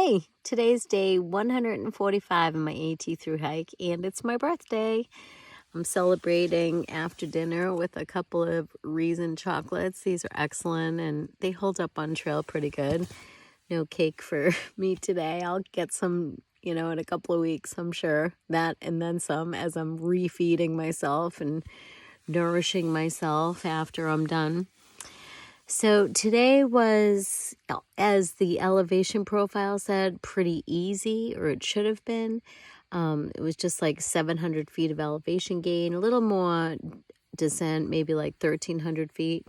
Hey, today's day 145 in my AT through hike, and it's my birthday. I'm celebrating after dinner with a couple of Reason chocolates. These are excellent, and they hold up on trail pretty good. No cake for me today. I'll get some, in a couple of weeks, I'm sure. That and then some as I'm refeeding myself and nourishing myself after I'm done. So today was, as the elevation profile said, pretty easy, or it should have been. It was just like 700 feet of elevation gain, a little more descent, maybe like 1,300 feet.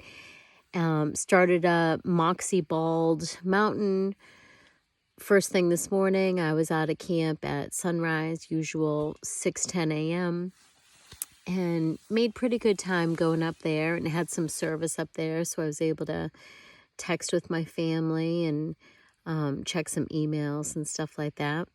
Started up Moxie Bald Mountain. First thing this morning, I was out of camp at sunrise, usual 6:10 a.m., and made pretty good time going up there, and had some service up there, so I was able to text with my family and check some emails and stuff like that.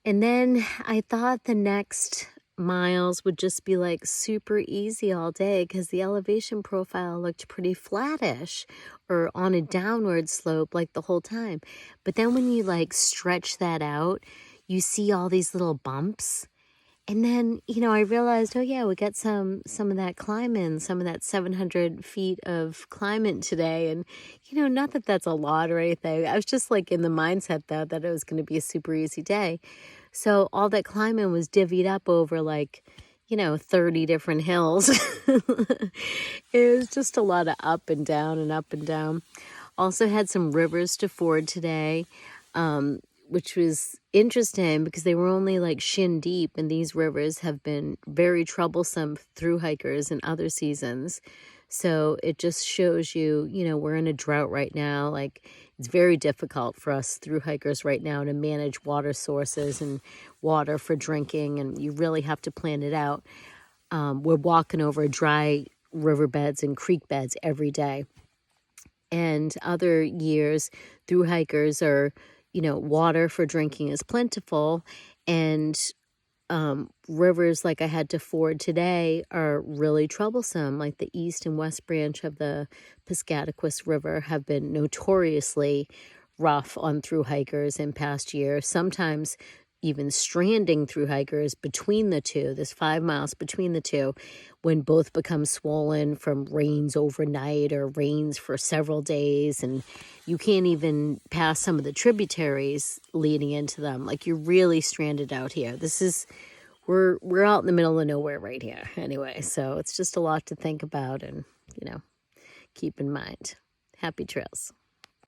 And then I thought the next miles would just be like super easy all day because the elevation profile looked pretty flattish or on a downward slope like the whole time. But then when you like stretch that out, you see all these little bumps. And then, I realized, oh yeah, we got some of that climbing, some of that 700 feet of climbing today. And, not that that's a lot or anything. I was just like in the mindset though that it was going to be a super easy day. So all that climbing was divvied up over like, 30 different hills. It was just a lot of up and down and up and down. Also had some rivers to ford today. Which was interesting because they were only like shin deep, and these rivers have been very troublesome through hikers in other seasons. So it just shows you, we're in a drought right now. Like it's very difficult for us through hikers right now to manage water sources and water for drinking, and you really have to plan it out. We're walking over dry riverbeds and creek beds every day. And other years, through hikers are, water for drinking is plentiful, and rivers like I had to ford today are really troublesome. Like the east and west branch of the Piscataquis River have been notoriously rough on through hikers in past years, sometimes even stranding through hikers between the two. There's 5 miles between the two when both become swollen from rains overnight or rains for several days, and you can't even pass some of the tributaries leading into them. Like you're really stranded out here. We're out in the middle of nowhere right here anyway, so it's just a lot to think about and keep in mind. Happy trails.